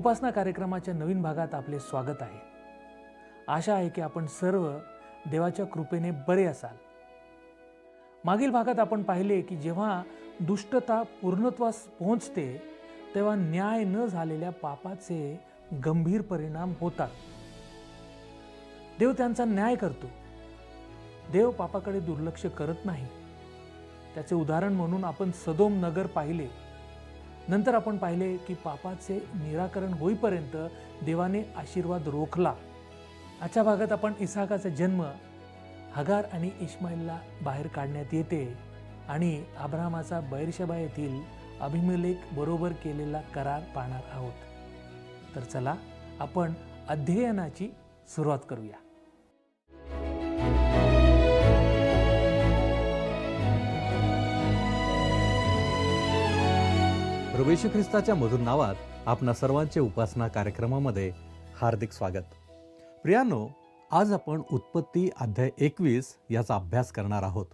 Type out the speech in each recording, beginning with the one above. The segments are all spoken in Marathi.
उपासना कार्यक्रमाच्या नवीन भागात आपले स्वागत आहे. आशा आहे की आपण सर्व देवाच्या कृपेने बरे असाल. मागील भागात आपण पाहिले की जेव्हा दुष्टता पूर्णत्वास पोहोचते तेव्हा न्याय न झालेल्या पापाचे गंभीर परिणाम होतात. देव त्यांचा न्याय करतो. देव पापाकडे दुर्लक्ष करत नाही. त्याचे उदाहरण म्हणून आपण सदोम नगर पाहिले. नंतर आपण पाहिले की पापाचे निराकरण होईपर्यंत देवाने आशीर्वाद रोखला. आजच्या भागात आपण इसाकाचा जन्म, हगार आणि इश्माईलला बाहेर काढण्यात येते आणि अब्राहमाचा बैरशेबा येथील अभिमेलेक बरोबर केलेला करार पाहणार आहोत. तर चला आपण अध्ययनाची सुरुवात करूया. प्रभू येशू ख्रिस्ताच्या मधुर नावात आपणा सर्वांचे उपासना कार्यक्रमामध्ये हार्दिक स्वागत. प्रियांनो, आज आपण उत्पत्ती अध्याय 21 याचा अभ्यास करणार आहोत.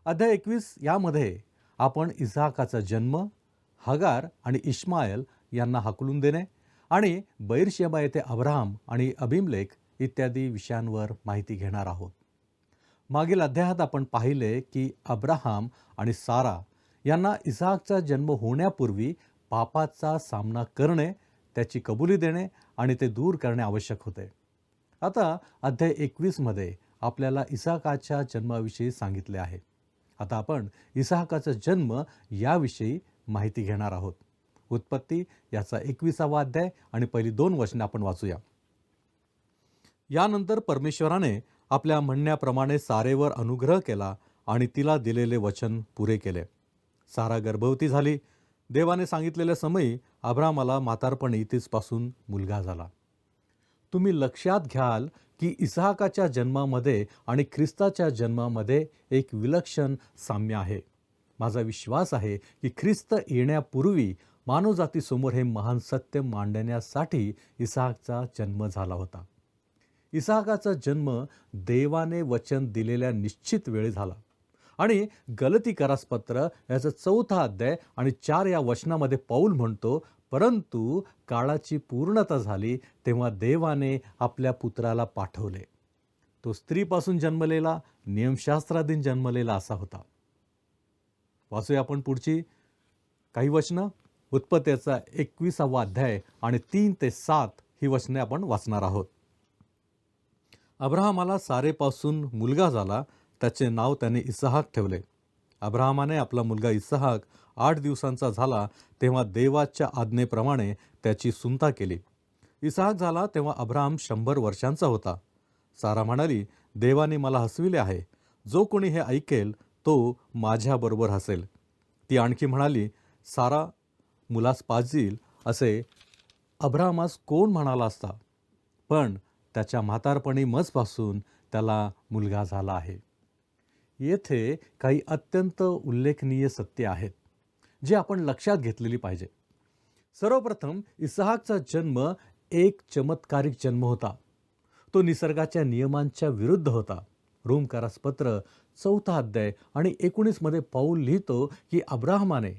अध्याय 21 यामध्ये आपण इसाकाचा जन्म, हगार आणि इश्मायल यांना हाकलून देणे आणि बैरशेबा येथे अब्राहम आणि अबिमेलेक इत्यादी विषयांवर माहिती घेणार आहोत. मागील अध्यायात आपण पाहिले की अब्राहम आणि सारा यांना इसाकचा जन्म होण्यापूर्वी पापाचा सामना करणे, त्याची कबुली देणे आणि ते दूर करणे आवश्यक होते. आता अध्याय 21 मध्ये आपल्याला इसाकाच्या जन्माविषयी सांगितले आहे. आता आपण इसाकाचा जन्म याविषयी माहिती घेणार आहोत. उत्पत्ती याचा 21वा अध्याय आणि पहिली 2 वचने आपण वाचूया. यानंतर परमेश्वराने आपल्या म्हणण्याप्रमाणे सारेवर अनुग्रह केला आणि तिला दिलेले वचन पुरे केले. सारा गर्भवती झाली. देवाने सांगितलेल्या समयी अब्राहमाला म्हातारपणी तिचपासून मुलगा झाला. तुम्ही लक्षात घ्याल की इसाकाच्या जन्मामध्ये आणि ख्रिस्ताच्या जन्मामध्ये एक विलक्षण साम्य आहे. माझा विश्वास आहे की ख्रिस्त येण्यापूर्वी मानवजातीसमोर हे महान सत्य मांडण्यासाठी इसाकचा जन्म झाला होता. इसाकाचा जन्म देवाने वचन दिलेल्या निश्चित वेळी झाला आणि गलतीकारास पत्र याचा 4था अध्याय आणि 4 या वचनामध्ये पौल म्हणतो, परंतु काळाची पूर्णता झाली तेव्हा देवाने आपल्या पुत्राला पाठवले. तो स्त्रीपासून जन्मलेला, नियमशास्त्राधीन जन्मलेला असा होता. वाचूया आपण पुढची काही वचनं. उत्पत्तीचा 21वा अध्याय आणि 3 ते 7 ही वचने आपण वाचणार आहोत. अब्राहमाला सारेपासून मुलगा झाला. त्याचे नाव त्याने इसहाक ठेवले. अब्राहमाने आपला मुलगा इसहाक 8 दिवसांचा झाला तेव्हा देवाच्या आज्ञेप्रमाणे त्याची सुंता केली. इसहाक झाला तेव्हा अब्राहम 100 वर्षांचा होता. सारा म्हणाली, देवाने मला हसविले आहे. जो कोणी हे ऐकेल तो माझ्याबरोबर हसेल. ती आणखी म्हणाली, सारा मुलास पाजील असे अब्राहमास कोण म्हणाला असता, पण त्याच्या म्हातारपणी मजपासून त्याला मुलगा झाला आहे. येथे काही अत्यंत उल्लेखनीय सत्य आहेत जे आपण लक्षात घेतलेली पाहिजे. सर्वप्रथम इसहाकचा जन्म एक चमत्कारिक जन्म होता. तो निसर्गाच्या नियमांच्या विरुद्ध होता. रोमकारास पत्र 4था अध्याय आणि 19 मध्ये पौल लिहितो की अब्राहमाने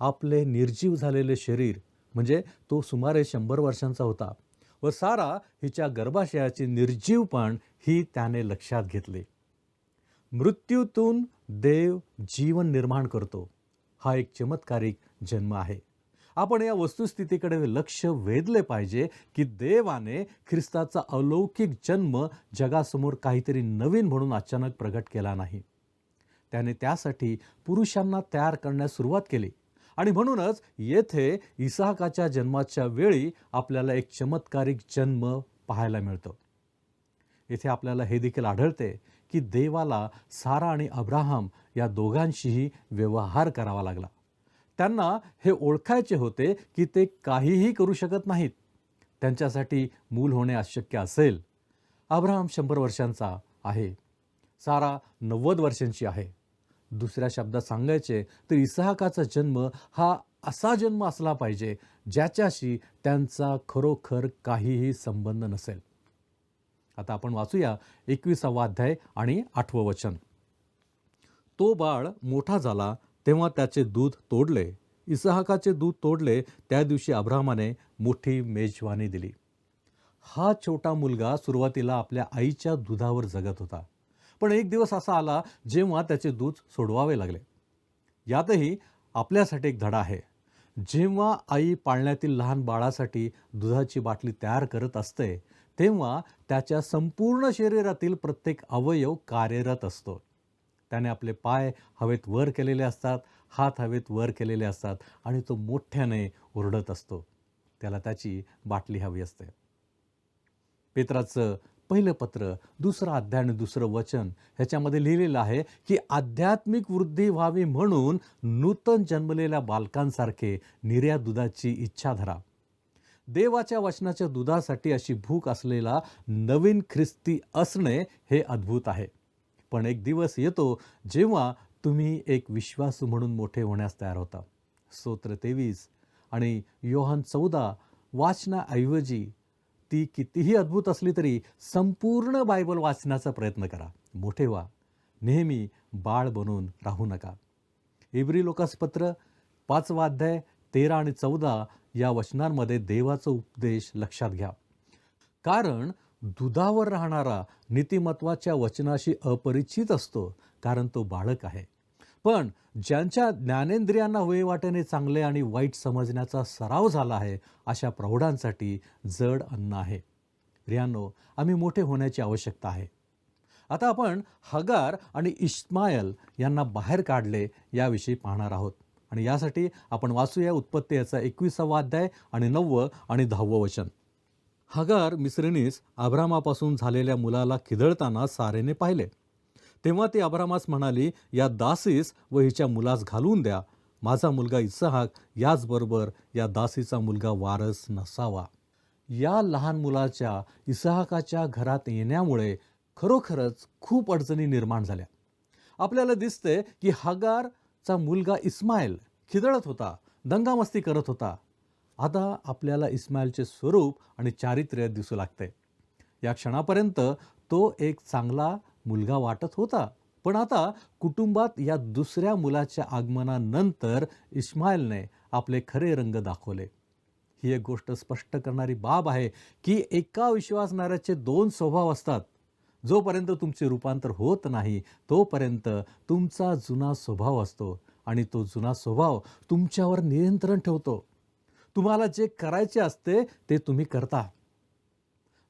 आपले निर्जीव झालेले शरीर, म्हणजे तो सुमारे 100 वर्षांचा होता, व सारा हिच्या गर्भाशयाची निर्जीवपण ही त्याने लक्षात घेतले. मृत्यूतून देव जीवन निर्माण करतो. हा एक चमत्कारिक जन्म आहे. आपण या वस्तुस्थितीकडे लक्ष वेधले पाहिजे की देवाने ख्रिस्ताचा अलौकिक जन्म जगासमोर काहीतरी नवीन म्हणून अचानक प्रगट केला नाही. त्याने त्यासाठी पुरुषांना तयार करण्यास सुरुवात केली आणि म्हणूनच येथे इसाकाच्या जन्माच्या वेळी आपल्याला एक चमत्कारिक जन्म पाहायला मिळतो. येथे आपल्याला हे देखील आढळते की देवाला सारा आणि अब्राहम या दोघांशीही व्यवहार करावा लागला. त्यांना हे ओळखायचे होते की ते काहीही करू शकत नाहीत. त्यांच्यासाठी मूल होणे अशक्य असेल. अब्राहम 100 वर्षांचा आहे. सारा 90 वर्षांची आहे. दुसऱ्या शब्दात सांगायचे तर इसाकाचा जन्म हा असा जन्म असला पाहिजे ज्याच्याशी त्यांचा खरोखर काहीही संबंध नसेल. आता आपण वाचूया 21वा अध्याय आणि 8वं वचन. तो बाळ मोठा झाला तेव्हा त्याचे दूध तोडले इसहाकाचे दूध तोडले त्या दिवशी अब्रामाने मोठी मेजवानी दिली. हा छोटा मुलगा सुरुवातीला आपल्या आईच्या दुधावर जगत होता. पण एक दिवस असा आला जेव्हा त्याचे दूध सोडवावे लागले. यातही आपल्यासाठी एक धडा आहे. जेव्हा आई पाळण्यातील लहान बाळासाठी दुधाची बाटली तयार करत असते, तेव्हा त्याच्या संपूर्ण शरीरातील प्रत्येक अवयव कार्यरत असतो. त्याने आपले पाय हवेत वर केलेले असतात, हात हवेत वर केलेले असतात आणि तो मोठ्याने ओरडत असतो. त्याला त्याची बाटली हवी असते. पेत्राचं पहिलं पत्र 2 अध्याय आणि 2 वचन ह्याच्यामध्ये लिहिलेलं आहे की आध्यात्मिक वृद्धी व्हावी म्हणून नूतन जन्मलेल्या बालकांसारखे निर्या दुधाची इच्छा धरा. देवाच्या वचनाच्या दुधासाठी अशी भूक असलेला नवीन ख्रिस्ती असणे हे अद्भुत आहे. पण एक दिवस येतो जेव्हा तुम्ही एक विश्वासू म्हणून मोठे होण्यास तयार होता. स्तोत्र 23 आणि योहान 14 वाचनाऐवजी ती कितीही अद्भुत असली तरी संपूर्ण बायबल वाचण्याचा प्रयत्न करा. मोठे व्हा. नेहमी बाळ बनून राहू नका. इब्री लोकासपत्र 5 अध्याय 13 आणि 14 या वचनांमध्ये देवाचा उपदेश लक्षात घ्या. कारण दुधावर राहणारा नीतिमत्वाच्या वचनाशी अपरिचित असतो, कारण तो बालक आहे. पण ज्यांच्या ज्ञानेंद्रियांना वहिवाटेने चांगले आणि वाईट समजण्याचा सराव झाला आहे, अशा प्रौढांसाठी जड अन्न आहे. प्रियांनो, आम्ही मोठे होण्याची आवश्यकता आहे. आता आपण हगार आणि इश्मायल यांना बाहेर काढले याविषयी पाहणार आहोत. आणि यासाठी आपण वाचूया उत्पत्ती याचा 21 अध्याय आणि 9 आणि 10 वचन. हगार मिस्रीनीस अब्रामापासून झालेल्या मुलाला खिदळताना सारेने पाहिले. तेव्हा ती अब्रामास म्हणाली, या दासीस व हिच्या मुलास घालून द्या. माझा मुलगा इसहाक याचबरोबर या दासीचा मुलगा वारस नसावा. या लहान मुलाच्या इसहाकाच्या घरात येण्यामुळे खरोखरच खूप अडचणी निर्माण झाल्या. आपल्याला दिसते की हगारचा मुलगा इस्माईल खिदळत होता, दंगामस्ती करत होता. आता आपल्याला इस्माईलचे स्वरूप आणि चारित्र्य दिसू लागते. या क्षणापर्यंत तो एक चांगला मुलगा वाटत होता. पण आता कुटुंबात या दुसऱ्या मुलाच्या आगमनानंतर इस्माईलने आपले खरे रंग दाखवले. ही एक गोष्ट स्पष्ट करणारी बाब आहे की एका विश्वासणाऱ्याचे 2 स्वभाव असतात. जोपर्यंत तुमचे रूपांतर होत नाही तोपर्यंत तुमचा जुना स्वभाव असतो आणि तो जुना स्वभाव तुमच्यावर नियंत्रण ठेवतो. तुम्हाला जे करायचे असते ते तुम्ही करता.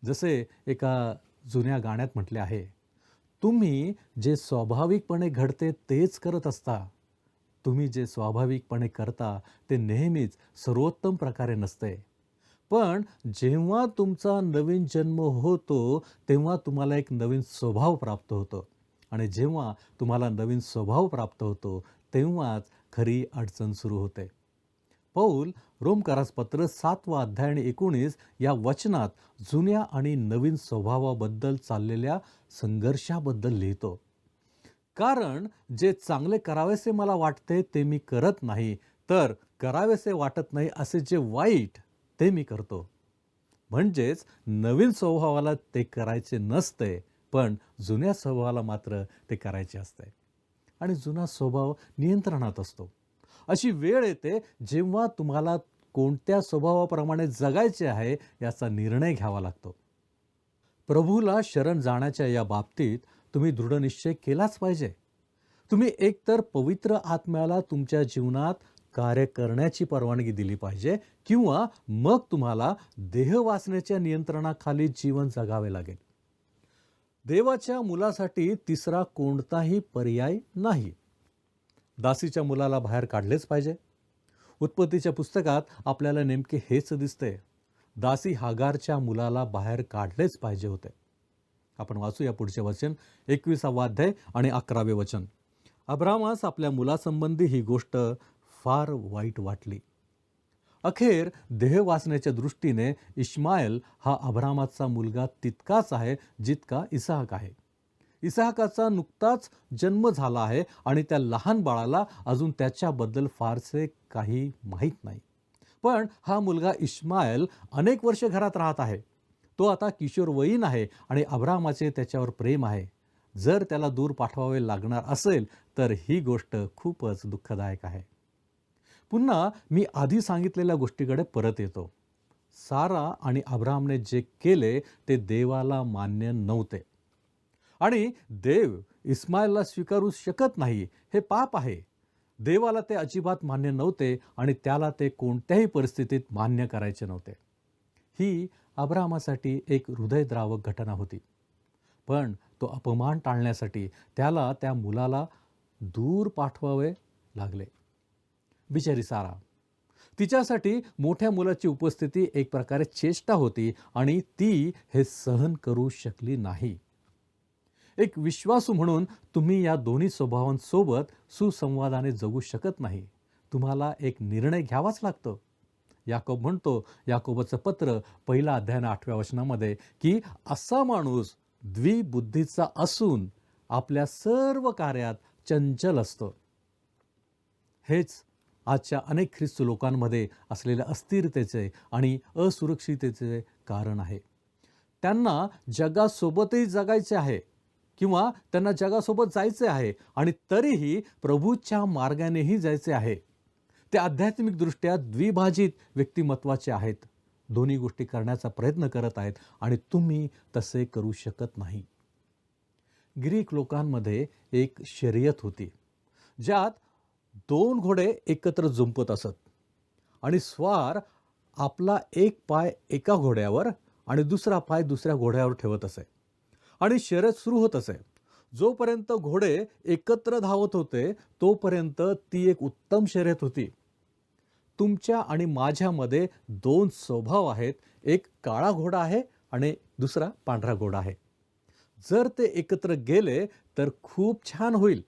जसे एका जुन्या गाण्यात म्हटले आहे, तुम्ही जे स्वाभाविकपणे घडते तेच करत असता. तुम्ही जे स्वाभाविकपणे करता ते नेहमीच सर्वोत्तम प्रकारे नसते. पण जेव्हा तुमचा नवीन जन्म होतो तेव्हा तुम्हाला एक नवीन स्वभाव प्राप्त होतो. आणि जेव्हा तुम्हाला नवीन स्वभाव प्राप्त होतो तेव्हाच खरी अडचण सुरू होते. पौल रोमकारास पत्र 7 अध्याय आणि 19 या वचनात जुन्या आणि नवीन स्वभावाबद्दल चाललेल्या संघर्षाबद्दल लिहितो. कारण जे चांगले करावेसे मला वाटते ते मी करत नाही, तर करावेसे वाटत नाही असे जे वाईट ते मी करतो. म्हणजेच नवीन स्वभावाला ते करायचे नसते, पण जुन्या स्वभावाला मात्र ते करायचे असते. आणि जुना स्वभाव नियंत्रणात असतो. अशी वेळ येते जेव्हा तुम्हाला कोणत्या स्वभावाप्रमाणे जगायचे आहे याचा निर्णय घ्यावा लागतो. प्रभूला शरण जाण्याच्या या बाबतीत तुम्ही दृढनिश्चय केलाच पाहिजे. तुम्ही एकतर पवित्र आत्म्याला तुमच्या जीवनात कार्य करण्याची परवानगी दिली पाहिजे किंवा मग तुम्हाला देहवासनेच्या नियंत्रणाखाली जीवन जगावे लागेल. देवाच्या मुलासाठी तिसरा कोणताही पर्याय नाही. दासीच्या मुलाला बाहेर काढलेच पाहिजे. उत्पत्तीच्या पुस्तकात आपल्याला नेमके हेच दिसते. दासी हागारच्या मुलाला बाहेर काढलेच पाहिजे होते. आपण वाचूया पुढचे वचन 21 अध्याय आणि 11 वचन. अब्रामास आपल्या मुलासंबंधी ही गोष्ट फार वाईट वाटली. अखेर देहवासनेच्या दृष्टीने इश्माईल हा अब्रामाचा मुलगा तितकाच आहे जितका इसहाक आहे. इसहाकाचा नुकताच जन्म झाला आहे आणि त्या लहान बाळाला अजून त्याच्याबद्दल फारसे काही माहीत नाही. पण हा मुलगा इश्माईल अनेक वर्ष घरात राहत आहे. तो आता किशोरवयीन आहे आणि अब्रामाचे त्याच्यावर प्रेम आहे. जर त्याला दूर पाठवावे लागणार असेल तर ही गोष्ट खूपच दुःखदायक आहे. पुन्हा मी आधी सांगितलेल्या गोष्टीकडे परत येतो. सारा आणि अब्रामने जे केले ते देवाला मान्य नव्हते आणि देव इस्माईलला स्वीकारू शकत नाही, हे पाप आहे. देवाला ते अजिबात मान्य नव्हते आणि त्याला ते कोणत्याही परिस्थितीत मान्य करायचे नव्हते. ही अब्रामासाठी एक हृदयद्रावक घटना होती. पण तो अपमान टाळण्यासाठी त्याला त्या मुलाला दूर पाठवावे लागले. बिचारी सारा, तिच्यासाठी मोठ्या मुलाची उपस्थिती एक प्रकारे चेष्टा होती आणि ती हे सहन करू शकली नाही. एक विश्वासू म्हणून तुम्ही या दोन्ही स्वभावांसोबत सुसंवादाने जगू शकत नाही. तुम्हाला एक निर्णय घ्यावाच लागतो. याकोब म्हणतो, याकोबाचं पत्र 1 अध्याय 8व्या वचनामध्ये, की असा माणूस द्विबुद्धीचा असून आपल्या सर्व कार्यात चंचल असतो. हेच आजच्या अनेक ख्रिस्ती लोकांमध्ये असलेल्या अस्थिरतेचे आणि असुरक्षिततेचे कारण आहे. त्यांना जगासोबतही जगायचे आहे किंवा त्यांना जगासोबत जायचे आहे आणि तरीही प्रभूच्या मार्गानेही जायचे आहे. ते आध्यात्मिकदृष्ट्या द्विभाजित व्यक्तिमत्वाचे आहेत. दोन्ही गोष्टी करण्याचा प्रयत्न करत आहेत आणि तुम्ही तसे करू शकत नाही. ग्रीक लोकांमध्ये एक शर्यत होती, ज्यात 2 घोडे एकत्र जुंपत असत आणि स्वार आपला एक पाय एका घोड्यावर आणि दुसरा पाय दुसऱ्या घोड्यावर ठेवत असे आणि शर्यत सुरू होत असे. जोपर्यंत घोडे एकत्र धावत होते तोपर्यंत ती एक उत्तम शर्यत होती. तुमच्या आणि माझ्यामध्ये 2 स्वभाव आहेत. एक काळा घोडा आहे आणि दुसरा पांढरा घोडा आहे. जर ते एकत्र गेले तर खूप छान होईल,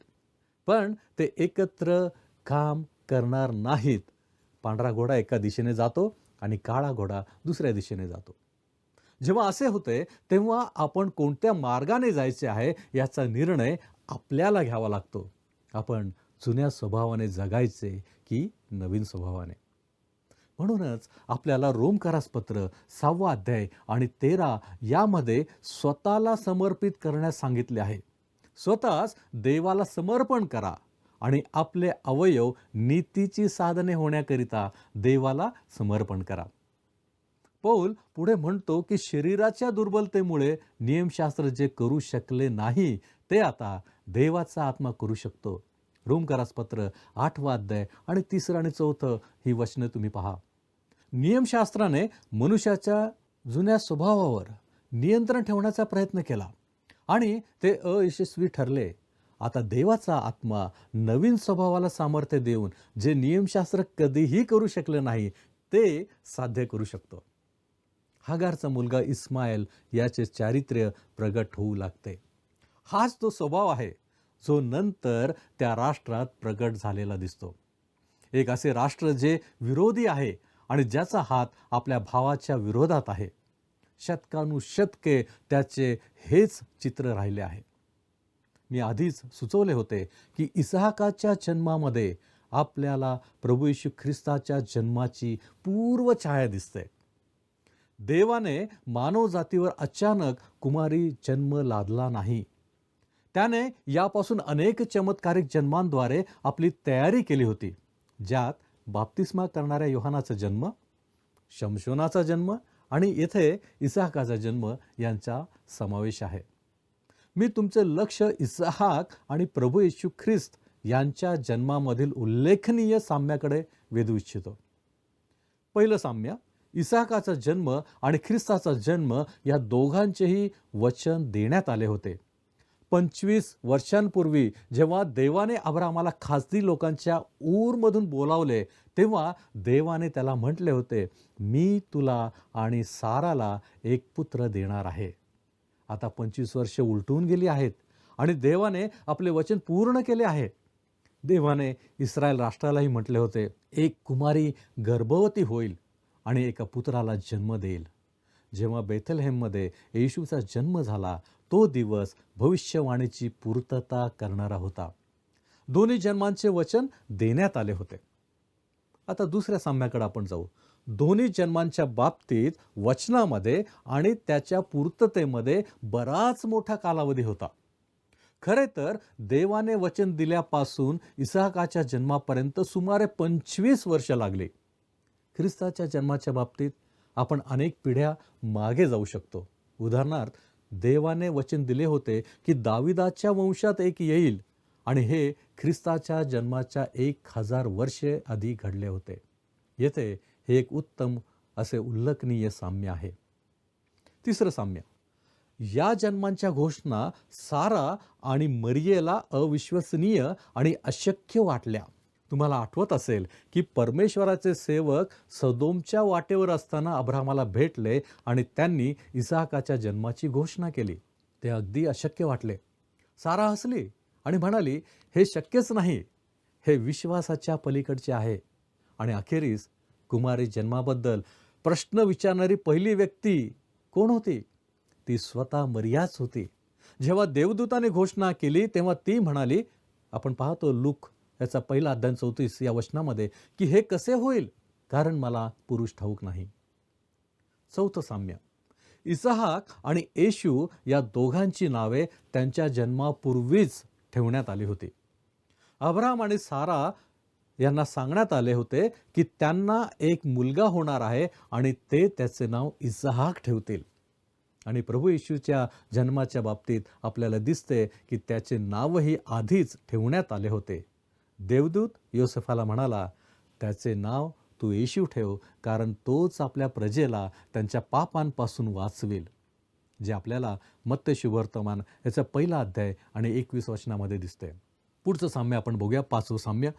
पण ते एकत्र काम करणार नाहीत. पांढरा घोडा एका दिशेने जातो आणि काळा घोडा दुसऱ्या दिशेने जातो. जेव्हा असे होते तेव्हा आपण कोणत्या मार्गाने जायचे आहे याचा निर्णय आपल्याला घ्यावा लागतो. आपण जुन्या स्वभावाने जगायचे की नवीन स्वभावाने. म्हणूनच आपल्याला रोमकरास पत्र 6 अध्याय आणि 13 यामध्ये स्वतःला समर्पित करण्यास सांगितले आहे. स्वतःच देवाला समर्पण करा आणि आपले अवयव नीतीची साधने होण्याकरिता देवाला समर्पण करा. पौल पुढे म्हणतो की शरीराच्या दुर्बलतेमुळे नियमशास्त्र जे करू शकले नाही ते आता देवाचा आत्मा करू शकतो. रोमकरास पत्र 8 अध्याय आणि 3 आणि 4 ही वचने तुम्ही पहा. नियमशास्त्राने मनुष्याच्या जुन्या स्वभावावर नियंत्रण ठेवण्याचा प्रयत्न केला आणि ते अयशस्वी ठरले. आता देवाचा आत्मा नवीन स्वभावाला सामर्थ्य देऊन जे नियमशास्त्र कधीही करू शकले नाही ते साध्य करू शकतो. हागारचा मुलगा इस्माईल याचे चारित्र्य प्रगट होऊ लागते. हाच तो स्वभाव आहे जो नंतर त्या राष्ट्रात प्रगट झालेला दिसतो. एक असे राष्ट्र जे विरोधी आहे आणि ज्याचा हात आपल्या भावाच्या विरोधात आहे. शतकानुशतके त्याचे हेच चित्र राहिले आहे. मी आधीच सुचवले होते की इसहाकाच्या जन्मामध्ये आपल्याला प्रभू येशू ख्रिस्ताच्या जन्माची पूर्वछाया दिसते. देवाने मानवजातीवर अचानक कुमारी जन्म लादला नाही. त्याने यापासून अनेक चमत्कारिक जन्मांद्वारे आपली तयारी केली होती, ज्यात बाप्तिस्मा करणाऱ्या योहानाचा जन्म, शमशोनाचा जन्म आणि येथे इसहाकाचा जन्म यांचा समावेश आहे. मी तुमचे लक्ष इसहाक आणि प्रभू येशू ख्रिस्त यांच्या जन्मामधील उल्लेखनीय साम्याकडे वेधू इच्छितो. पहिलं साम्य, इसहाकाचा जन्म आणि ख्रिस्ताचा जन्म या दोघांचेही वचन देण्यात आले होते. 25 वर्षांपूर्वी जेव्हा देवाने अब्रामाला खासदी लोकांच्या ऊरमधून बोलावले तेव्हा देवाने त्याला म्हटले होते, मी तुला आणि साराला एक पुत्र देणार आहे. आता 25 वर्षे उलटून गेली आहेत आणि देवाने आपले वचन पूर्ण केले आहे. देवाने इस्रायल राष्ट्रालाही म्हटले होते, एक कुमारी गर्भवती होईल आणि एका पुत्राला जन्म देईल. जेव्हा बेथलहेममध्ये येशूचा जन्म झाला तो दिवस भविष्यवाणीची पूर्तता करणारा होता. दोन्ही जन्मांचे वचन देण्यात आले होते. आता दुसऱ्या साम्याकडे आपण जाऊ. दोन्ही जन्मांच्या बाबतीत वचनामध्ये आणि त्याच्या पूर्ततेमध्ये बराच मोठा कालावधी होता. खरे तर देवाने वचन दिल्यापासून इसाहाकाच्या जन्मापर्यंत सुमारे 25 वर्ष लागली. ख्रिस्ताच्या जन्माच्या बाबतीत आपण अनेक पिढ्या मागे जाऊ शकतो. उदाहरणार्थ, देवाने वचन दिले होते की दाविदाच्या वंशात एक येईल आणि हे ख्रिस्ताच्या जन्माच्या 1000 वर्षे आधी घडले होते. येथे हे एक उत्तम असे उल्लेखनीय साम्य आहे. तिसरं साम्य, या जन्मांच्या घोषणा सारा आणि मरियेला अविश्वसनीय आणि अशक्य वाटल्या. तुम्हाला आठवत असेल की परमेश्वराचे सेवक सदोमच्या वाटेवर असताना अब्राहमाला भेटले आणि त्यांनी इसाहाकाच्या जन्माची घोषणा केली. ते अगदी अशक्य वाटले. सारा हसली आणि म्हणाली, हे शक्यच नाही, हे विश्वासाच्या पलीकडचे आहे. आणि अखेरीस कुमारी जन्माबद्दल प्रश्न विचारणारी पहिली व्यक्ती कोण होती? ती स्वतः मरियाच होती. जेव्हा देवदूताने घोषणा केली तेव्हा ती म्हणाली, आपण पाहतो लूक याचा 1 अध्याय 34 या वचनामध्ये, की हे कसे होईल, कारण मला पुरुष ठाऊक नाही. चौथं साम्य, इसाहाक आणि येशू या दोघांची नावे त्यांच्या जन्मापूर्वीच ठेवण्यात आली होती. अब्राहम आणि सारा यांना सांगण्यात आले होते की त्यांना एक मुलगा होणार आहे आणि ते त्याचे नाव इसाहाक ठेवतील. आणि प्रभू येशूच्या जन्माच्या बाबतीत आपल्याला दिसते की त्याचे नावही आधीच ठेवण्यात आले होते. देवदूत योसेफाला म्हणाला, त्याचे नाव तू येशू ठेव, कारण तोच आपल्या प्रजेला त्यांच्या पापांपासून वाचवेल. जे आपल्याला मत्ते शुभवर्तमान याचा 1 अध्याय आणि 21 वचनामध्ये दिसते. पुढचं साम्य आपण बघूया, 5वं साम्य,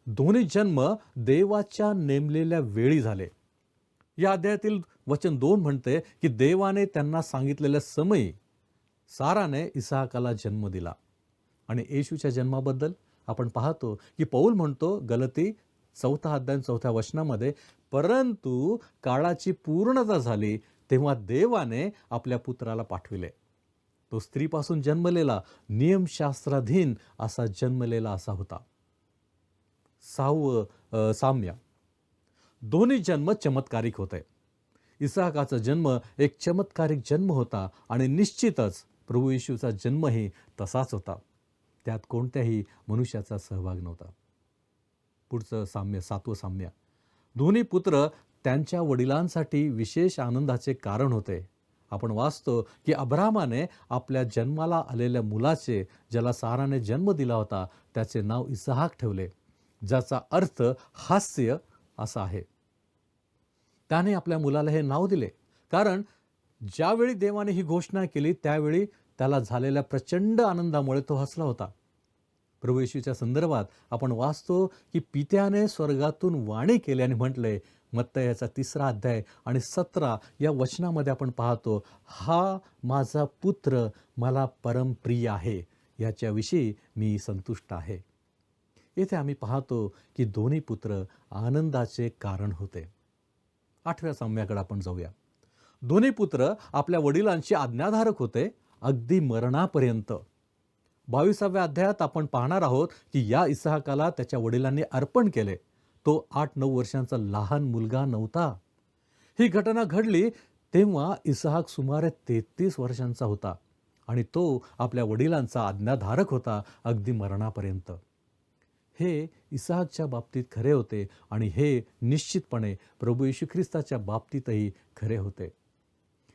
दोन्ही जन्म देवाच्या नेमलेल्या वेळी झाले. या अध्यायातील वचन 2 म्हणते की देवाने त्यांना सांगितलेल्या समयी साराने इसाहाकाला जन्म दिला. आणि येशूच्या जन्माबद्दल आपण पाहतो की पौल म्हणतो गलती 4 अध्याय 4 वचनामध्ये, परंतु काळाची पूर्णता झाली तेव्हा देवाने आपल्या पुत्राला पाठविले. तो स्त्रीपासून जन्मलेला, नियमशास्त्राधीन असा जन्मलेला असा होता. 6वं साम्य, दोन्ही जन्म चमत्कारिक होते. इसाहाकाचा जन्म एक चमत्कारिक जन्म होता आणि निश्चितच प्रभू येशूचा जन्मही तसाच होता. त्यात कोणत्याही मनुष्याचा सहभाग नव्हता. पुढचं साम्य, 7वं साम्य, दोन्ही पुत्र त्यांच्या वडिलांसाठी विशेष आनंदाचे कारण होते. आपण वाचतो की अब्राहमाने आपल्या जन्माला आलेल्या मुलाचे, ज्याला साराने जन्म दिला होता, त्याचे नाव इसाहाक ठेवले, ज्याचा अर्थ हास्य असा आहे. त्याने आपल्या मुलाला हे नाव दिले कारण ज्यावेळी देवाने ही घोषणा केली त्यावेळी त्याला झालेल्या प्रचंड आनंदामुळे तो हसला होता. प्रभू येशूच्या संदर्भात आपण वाचतो की पित्याने स्वर्गातून वाणी केली आणि म्हटले, मत्तई याचा 3 अध्याय आणि 17 या वचनामध्ये आपण पाहतो, हा माझा पुत्र मला परमप्रिय आहे, याच्याविषयी मी संतुष्ट आहे. येथे आम्ही पाहतो की दोन्ही पुत्र आनंदाचे कारण होते. 8व्या साम्याकडे आपण जाऊया. दोन्ही पुत्र आपल्या वडिलांचे आज्ञाधारक होते अगदी मरणापर्यंत. 22व्या अध्यायात आपण पाहणार आहोत की या इसाहाकाला त्याच्या वडिलांनी अर्पण केले. तो 8-9 वर्षांचा लहान मुलगा नव्हता. ही घटना घडली तेव्हा इसाहाक सुमारे 33 वर्षांचा होता आणि तो आपल्या वडिलांचा आज्ञाधारक होता अगदी मरणापर्यंत. हे इसाहाकच्या बाबतीत खरे होते आणि हे निश्चितपणे प्रभू येशू ख्रिस्ताच्या बाबतीतही खरे होते.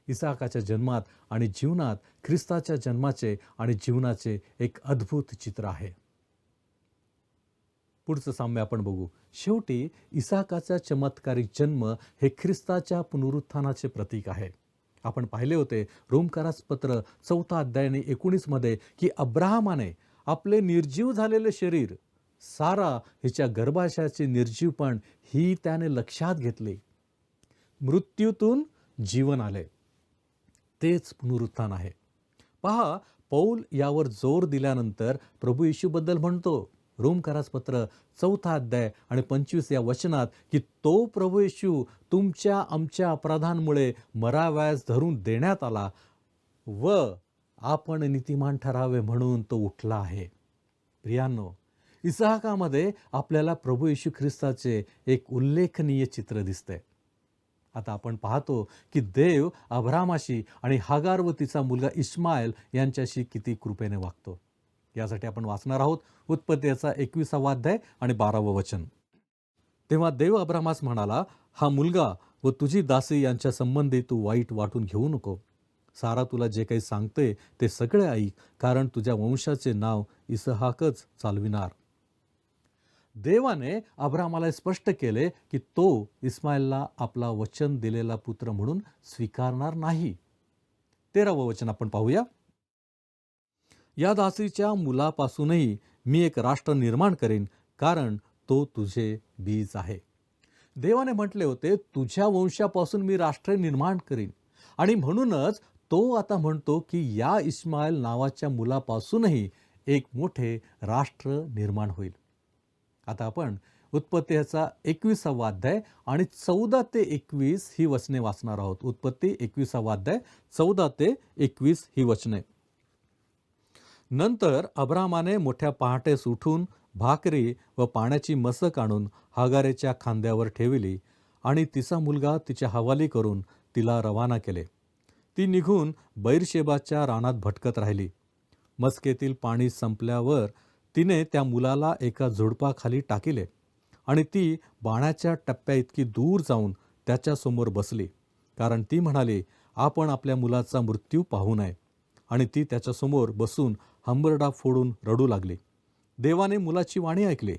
इसाहाकाच्या जन्मात आणि जीवनात ख्रिस्ताच्या जन्माचे आणि जीवनाचे एक अद्भुत चित्र आहे. पुढचं साम्य आपण बघू. शेवटी इसाहाकाचा चमत्कारिक जन्म हे ख्रिस्ताच्या पुनरुत्थानाचे प्रतीक आहे. आपण पाहिले होते रोमकारास पत्र 4 अध्याय आणि 19 मध्ये की अब्राहमाने आपले निर्जीव झालेले शरीर, सारा हिच्या गर्भाशयाचे निर्जीवपण ही त्याने लक्षात घेतले. मृत्यूतून जीवन आले, तेच पुनरुत्थान आहे. पहा, पौल यावर जोर दिल्यानंतर प्रभू येशूबद्दल म्हणतो रोमकारास पत्र 4 अध्याय आणि 25 या वचनात की तो प्रभू येशू तुमच्या आमच्या अपराधांमुळे मरावयास धरून देण्यात आला व आपण नीतिमान ठरावे म्हणून तो उठला आहे. प्रियांनो, इसाहाकामध्ये आपल्याला प्रभू येशू ख्रिस्ताचे एक उल्लेखनीय चित्र दिसते. आता आपण पाहतो की देव अब्रामाशी आणि हागार व तिचा मुलगा इस्माईल यांच्याशी किती कृपेने वागतो. यासाठी आपण वाचणार आहोत उत्पत्तीचा 21वा अध्याय आणि 12वं वचन. तेव्हा देव अब्रामास म्हणाला, हा मुलगा व तुझी दासी यांच्या संबंधी तू वाईट वाटून घेऊ नको. सारा तुला जे काही सांगते ते सगळे ऐक, कारण तुझ्या वंशाचे नाव इसहाकच चालविणार. देवाने अब्रामाला स्पष्ट केले की तो इस्माईलला आपला वचन दिलेला पुत्र म्हणून स्वीकारणार नाही. 13वं वचन आपण पाहूया. या दासीच्या मुलापासूनही मी एक राष्ट्र निर्माण करेन, कारण तो तुझे बीज आहे. देवाने म्हटले होते तुझ्या वंशापासून मी राष्ट्र निर्माण करीन, आणि म्हणूनच तो आता म्हणतो की या इस्माईल नावाच्या मुलापासूनही एक मोठे राष्ट्र निर्माण होईल. आता आपण उत्पत्तीचा 21वा अध्याय आणि 14 ते 21 ही वचने वाचणार आहोत. उत्पत्ती 21वा अध्याय 14 ते 21 ही वचने. नंतर अब्रामाने मोठ्या पहाटेस उठून भाकरी व पाण्याची मसक आणून हागारेच्या खांद्यावर ठेवली आणि तिचा मुलगा तिच्या हवाली करून तिला रवाना केले. ती निघून बैरशेबाच्या रानात भटकत राहिली. मस्केतील पाणी संपल्यावर तिने त्या मुलाला एका झुडपाखाली टाकिले आणि ती बाणाच्या टप्प्याइतकी दूर जाऊन त्याच्यासमोर बसली, कारण ती म्हणाली, आपण आपल्या मुलाचा मृत्यू पाहू नये. आणि ती त्याच्यासमोर बसून हंबरडा फोडून रडू लागली. देवाने मुलाची वाणी ऐकली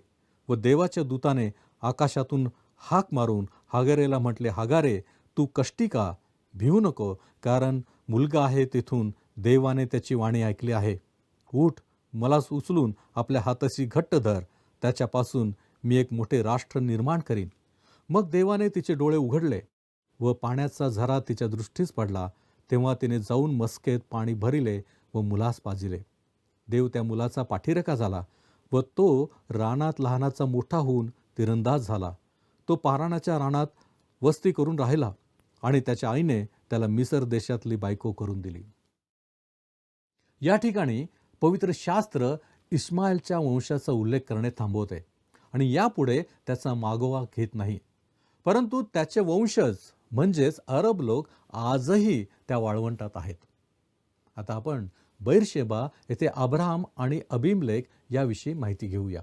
व देवाच्या दूताने आकाशातून हाक मारून हागारेला म्हटले, हागारे, तू कष्टी का? भिवू नको, कारण मुलगा आहे तेथून देवाने त्याची वाणी ऐकली आहे. उठ, मला उचलून आपल्या हाताशी घट्ट धर, त्याच्यापासून मी एक मोठे राष्ट्र निर्माण करीन. मग देवाने तिचे डोळे उघडले व पाण्याचा झरा तिच्या दृष्टीस पडला. तेव्हा तिने जाऊन मस्केत पाणी भरिले व मुलास पाजिले. देव त्या मुलाचा पाठीराखा झाला व तो रानात लहानाचा मोठा होऊन तिरंदाज झाला. तो पाराणाच्या रानात वस्ती करून राहिला आणि त्याच्या आईने त्याला मिसर देशातली बायको करून दिली. या ठिकाणी पवित्र शास्त्र इस्माईलच्या वंशाचा उल्लेख करणे थांबवते आणि यापुढे त्याचा मागोवा घेत नाही. परंतु त्याचे वंशज म्हणजेच अरब लोक आजही त्या वाळवंटात आहेत. आता आपण बैरशेबा येथे अब्राम आणि अबीमेलेक याविषयी माहिती घेऊया.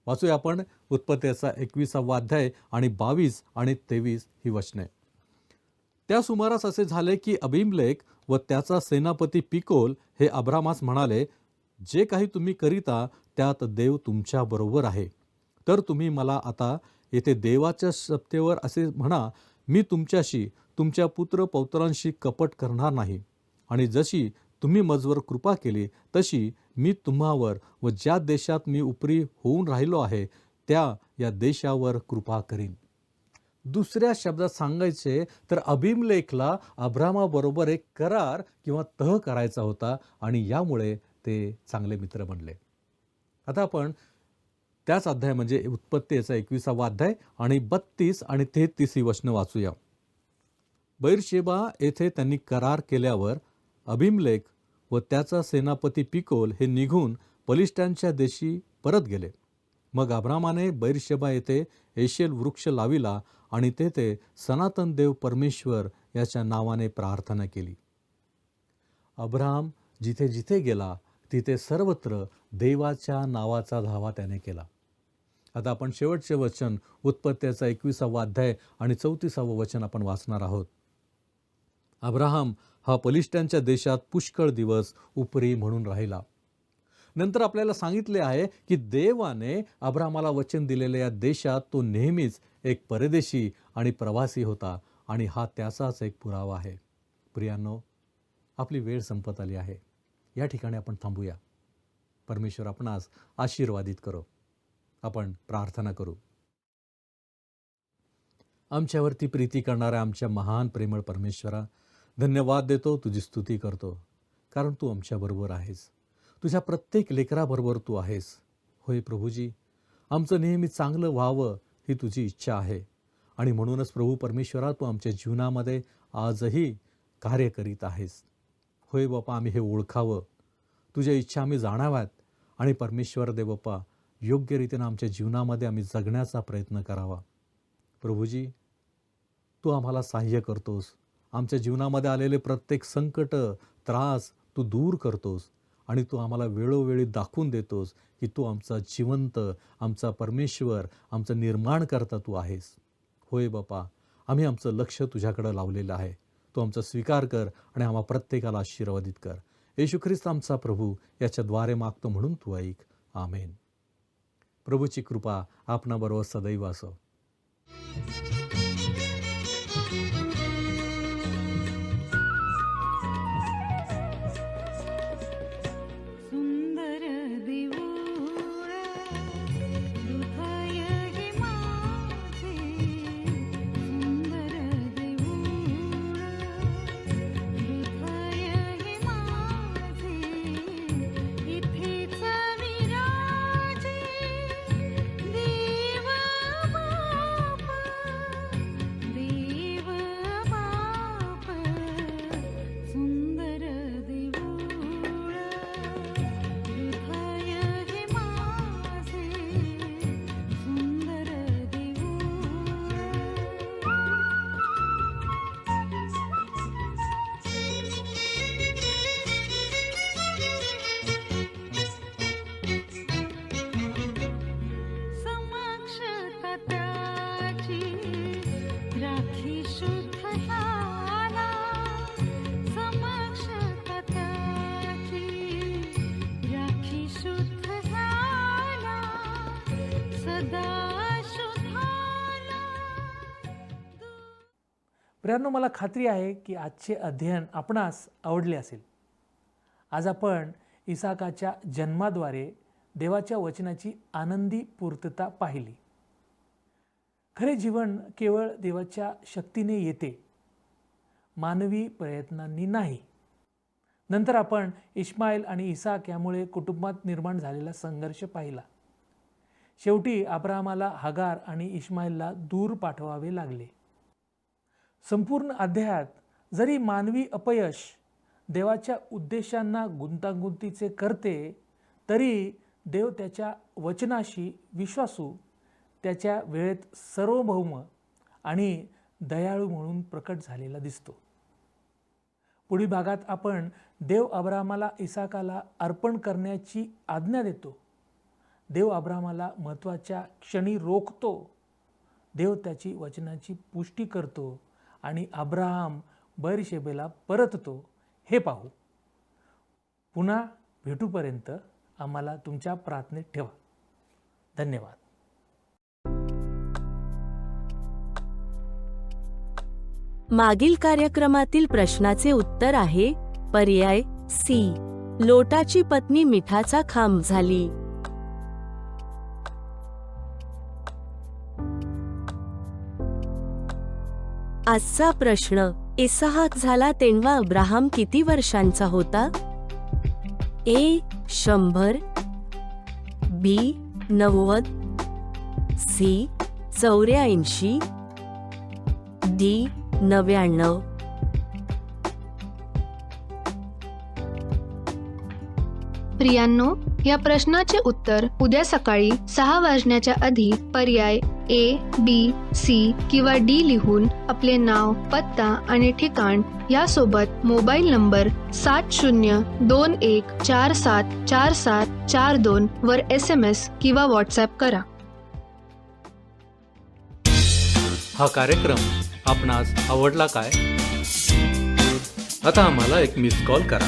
वाचूया आपण उत्पत्तीचा 21वा अध्याय आणि 22 आणि 23 ही वचने. त्या सुमारास असे झाले की अबीमेलेक व त्याचा सेनापती पिकोल हे अब्रामास म्हणाले, जे काही तुम्ही करीता त्यात देव तुमच्या बरोबर आहे. तर तुम्ही मला आता येथे देवाच्या सत्तेवर असे म्हणा, मी तुमच्याशी तुमच्या पुत्र पौत्रांशी कपट करणार नाही, आणि जशी तुम्ही मजवर कृपा केली तशी मी तुम्हावर व ज्या देशात मी उपरी होऊन राहिलो आहे त्या या देशावर कृपा करीन. दुसऱ्या शब्दात सांगायचे तर अबीमेलेकला अब्रामाबरोबर एक करार किंवा तह करायचा होता आणि यामुळे ते चांगले मित्र बनले. आता आपण त्याच अध्याय म्हणजे उत्पत्तीचा 21वा अध्याय आणि 32 आणि 33 ही वचनं वाचूया. बैरशेबा येथे त्यांनी करार केल्यावर अबीमेलेक व त्याचा सेनापती पिकोल हे निघून पलिष्ठांच्या देशी परत गेले. मग अब्रामाने बैरशेबा येथे एशेल वृक्ष लाविला आणि तेथे सनातन देव परमेश्वर याच्या नावाने प्रार्थना केली. अब्राम जिथे जिथे गेला तिथे सर्वत्र देवाच्या नावाचा धावा त्याने केला. आता आपण शेवटचे वचन उत्पत्तीचा 21वा अध्याय आणि 34वे वचन आपण वाचणार आहोत. अब्राहम हा पलिष्ठांच्या देशात पुष्कळ दिवस उपरी म्हणून राहिला. नंतर आपल्याला सांगितले आहे की देवाने अब्रामाला वचन दिलेल्या या देशात तो नेहमीच एक परदेशी आणि प्रवासी होता, आणि हा त्याचाच एक पुरावा आहे. प्रियांनो, आपली वेळ संपत आली आहे. या ठिकाणी आपण थांबूया. परमेश्वर आपणास आशीर्वादित करो. आपण प्रार्थना करू. आमच्यावरती प्रीती करणाऱ्या आमच्या महान प्रेमळ परमेश्वरा, धन्यवाद देतो, तुझी स्तुती करतो, कारण तू आमच्याबरोबर आहेस. तुझ्या प्रत्येक लेकराबरोबर तू आहेस. होय प्रभूजी, आमचं नेहमी चांगलं व्हावं ही तुझी इच्छा आहे, आणि म्हणूनच प्रभू परमेश्वरा, तू आमच्या जीवनामध्ये आजही कार्य करीत आहेस. होय बापा, आम्ही हे ओळखावं, तुझ्या इच्छा आम्ही जाणाव्यात, आणि परमेश्वर देव बाप्पा, योग्य रीतीनं आमच्या जीवनामध्ये आम्ही जगण्याचा प्रयत्न करावा. प्रभूजी, तू आम्हाला सहाय्य करतोस. आमच्या जीवनामध्ये आलेले प्रत्येक संकट, त्रास तू दूर करतोस, आणि तू आम्हाला वेळोवेळी दाखवून देतोस की तू आमचा जिवंत, आमचा परमेश्वर, आमचा निर्माणकर्ता तू आहेस. होय बापा, आम्ही आमचं लक्ष तुझ्याकडं लावलेलं आहे. तू आमचा स्वीकार कर आणि आम्हा प्रत्येकाला आशीर्वादित कर. येशू ख्रिस्त आमचा प्रभू याच्याद्वारे मागतो म्हणून तू ऐक. आमेन. प्रभूची कृपा आपणाबरोबर सदैव असो. सुंदर देऊळ हृदय हे माझे, सुंदर देऊळ हृदय हे माझे, इथेच विराजे देव बाप, देव बाप. सुंदर देऊळ हृदय हे माझे, सुंदर समक्षता त्याची राखी शुद्ध ह्याला, समक्षता त्याची राखी शुद्ध ह्याला, सदा शुद्धाला. प्रियांनो, मला खात्री आहे की आजचे अध्ययन आपणास आवडले असेल. आज आपण इसाकाच्या जन्माद्वारे देवाच्या वचनाची आनंदी पूर्तता पाहिली. खरे जीवन केवळ देवाच्या शक्तीने येते, मानवी प्रयत्नांनी नाही. नंतर आपण इश्माईल आणि इसाक यामुळे कुटुंबात निर्माण झालेला संघर्ष पाहिला. शेवटी अब्राहमाला हगार आणि इश्माईलला दूर पाठवावे लागले. संपूर्ण अध्यायात जरी मानवी अपयश देवाच्या उद्देशांना गुंतागुंतीचे करते, तरी देव त्याच्या वचनाशी विश्वासू, त्याच्या वेळेत सार्वभौम आणि दयाळू म्हणून प्रकट झालेला दिसतो. पुढील भागात आपण देव अब्राहमाला इसाकाला अर्पण करण्याची आज्ञा देतो. देव अब्राहमाला महत्त्वाच्या क्षणी रोखतो. देव त्याची वचनाची पुष्टी करतो आणि अब्राहम बैरशेबेला परततो, हे पाहू. पुन्हा भेटूपर्यंत आम्हाला तुमच्या प्रार्थनेत ठेवा. धन्यवाद. मागील कार्यक्रमातील प्रश्नाचे उत्तर आहे पर्याय सी. लोटाची पत्नी मिठाचा खांब झाली. आजचा प्रश्न, इसहाक झाला तेव्हा अब्राहम किती वर्षांचा होता? ए 100, बी 90, सी 84, डी 99. प्रियांनो, या प्रश्नाचे उत्तर उद्या सकाळी 6 वाजण्याच्या आधी पर्याय ए, बी, सी किंवा डी लिहून आपले नाव, पत्ता आणि ठिकाण यासोबत मोबाईल नंबर 7021474742 वर SMS किंवा व्हॉट्सॲप करा. हा कार्यक्रम आपणास आवडला काय? आता आम्हाला एक मिस कॉल करा.